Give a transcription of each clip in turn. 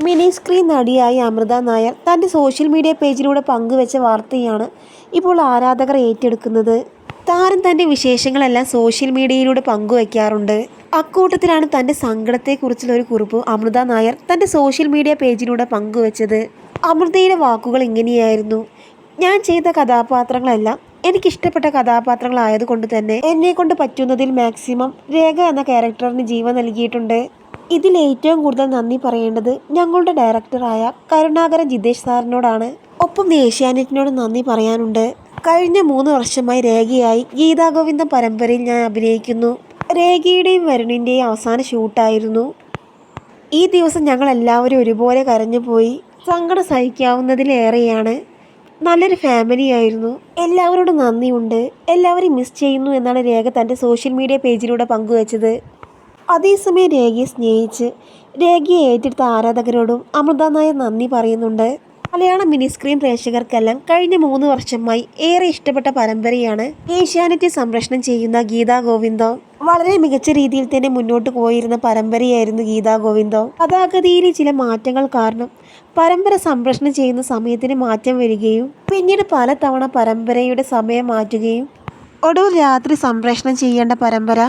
Mini screen നടിയായ Amrita Nair തൻ്റെ social media പേജിലൂടെ പങ്കുവെച്ച വാർത്തയാണ് ഇപ്പോൾ ആരാധകർ ഏറ്റെടുക്കുന്നത്. താരം തൻ്റെ വിശേഷങ്ങളെല്ലാം സോഷ്യൽ മീഡിയയിലൂടെ പങ്കുവയ്ക്കാറുണ്ട്. അക്കൂട്ടത്തിലാണ് തൻ്റെ സങ്കടത്തെക്കുറിച്ചുള്ള ഒരു കുറിപ്പ് അമൃത നായർ തൻ്റെ സോഷ്യൽ മീഡിയ പേജിലൂടെ പങ്കുവച്ചത്. അമൃതയുടെ വാക്കുകൾ ഇങ്ങനെയായിരുന്നു: ഞാൻ ചെയ്ത കഥാപാത്രങ്ങളെല്ലാം എനിക്കിഷ്ടപ്പെട്ട കഥാപാത്രങ്ങളായതുകൊണ്ട് തന്നെ എന്നെക്കൊണ്ട് പറ്റുന്നതിൽ മാക്സിമം രേഖ എന്ന ക്യാരക്ടറിന് ജീവൻ നൽകിയിട്ടുണ്ട്. ഇതിൽ ഏറ്റവും കൂടുതൽ നന്ദി പറയേണ്ടത് ഞങ്ങളുടെ ഡയറക്ടറായ കരുണാകരൻ ജിതേഷ് സാറിനോടാണ്. ഒപ്പം ഏഷ്യാനെറ്റിനോട് നന്ദി പറയാനുണ്ട്. കഴിഞ്ഞ 3 വർഷമായി രേഖയായി ഗീതാഗോവിന്ദം പരമ്പരയിൽ ഞാൻ അഭിനയിക്കുന്നു. രേഖയുടെയും വരുണിൻ്റെയും അവസാന ഷൂട്ടായിരുന്നു. ഈ ദിവസം ഞങ്ങൾ എല്ലാവരും ഒരുപോലെ കരഞ്ഞുപോയി. സങ്കടം സഹിക്കാവുന്നതിലേറെയാണ്. നല്ലൊരു ഫാമിലിയായിരുന്നു. എല്ലാവരോടും നന്ദിയുണ്ട്. എല്ലാവരും മിസ് ചെയ്യുന്നു എന്നാണ് രേഖ തൻ്റെ സോഷ്യൽ മീഡിയ പേജിലൂടെ പങ്കുവച്ചത്. അതേസമയം രേഖയെ സ്നേഹിച്ച് രേഖയെ ഏറ്റെടുത്ത ആരാധകരോടും അമൃത നായർ നന്ദി പറയുന്നുണ്ട്. മലയാള മിനി സ്ക്രീൻ പ്രേക്ഷകർക്കെല്ലാം കഴിഞ്ഞ 3 വർഷമായി ഏറെ ഇഷ്ടപ്പെട്ട പരമ്പരയാണ് ഏഷ്യാനെറ്റ് സംപ്രേഷണം ചെയ്യുന്ന ഗീതാഗോവിന്ദം. വളരെ മികച്ച രീതിയിൽ തന്നെ മുന്നോട്ട് പോയിരുന്ന പരമ്പരയായിരുന്നു ഗീതാഗോവിന്ദം. കഥാഗതിയിലെ ചില മാറ്റങ്ങൾ കാരണം പരമ്പര സംപ്രേഷണം ചെയ്യുന്ന സമയത്തിന് മാറ്റം വരികയും പിന്നീട് പലതവണ പരമ്പരയുടെ സമയം മാറ്റുകയും ഒടുവിൽ രാത്രി സംപ്രേഷണം ചെയ്യേണ്ട പരമ്പര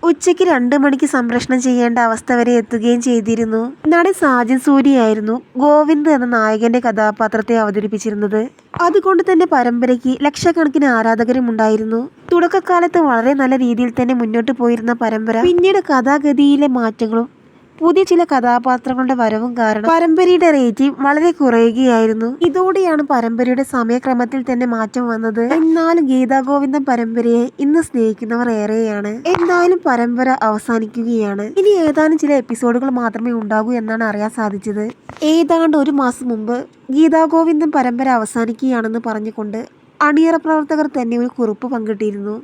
ഉച്ചയ്ക്ക് 2 മണിക്ക് സംപ്രേഷണം ചെയ്യേണ്ട അവസ്ഥ വരെ എത്തുകയും ചെയ്തിരുന്നു. നടൻ സാജൻ സൂര്യയായിരുന്നു ഗോവിന്ദ് എന്ന നായകന്റെ കഥാപാത്രത്തെ അവതരിപ്പിച്ചിരുന്നത്. അതുകൊണ്ട് തന്നെ പരമ്പരയ്ക്ക് ലക്ഷക്കണക്കിന് ആരാധകരും ഉണ്ടായിരുന്നു. തുടക്കകാലത്ത് വളരെ നല്ല രീതിയിൽ തന്നെ മുന്നോട്ട് പോയിരുന്ന പരമ്പര പിന്നീട് കഥാഗതിയിലെ മാറ്റങ്ങളും പുതിയ ചില കഥാപാത്രങ്ങളുടെ വരവും കാരണം പരമ്പരയുടെ റേറ്റിംഗ് വളരെ കുറയുകയായിരുന്നു. ഇതോടെയാണ് പരമ്പരയുടെ സമയക്രമത്തിൽ തന്നെ മാറ്റം വന്നത്. എന്നാലും ഗീതാഗോവിന്ദം പരമ്പരയെ ഇന്ന് സ്നേഹിക്കുന്നവർ ഏറെയാണ്. എന്തായാലും പരമ്പര അവസാനിക്കുകയാണ്. ഇനി ഏതാനും ചില എപ്പിസോഡുകൾ മാത്രമേ ഉണ്ടാകൂ എന്നാണ് അറിയാൻ സാധിച്ചത്. ഏതാണ്ട് 1 മാസം മുമ്പ് ഗീതാഗോവിന്ദം പരമ്പര അവസാനിക്കുകയാണെന്ന് പറഞ്ഞുകൊണ്ട് അണിയറ പ്രവർത്തകർ തന്നെ ഒരു കുറിപ്പ് പങ്കിട്ടിരുന്നു.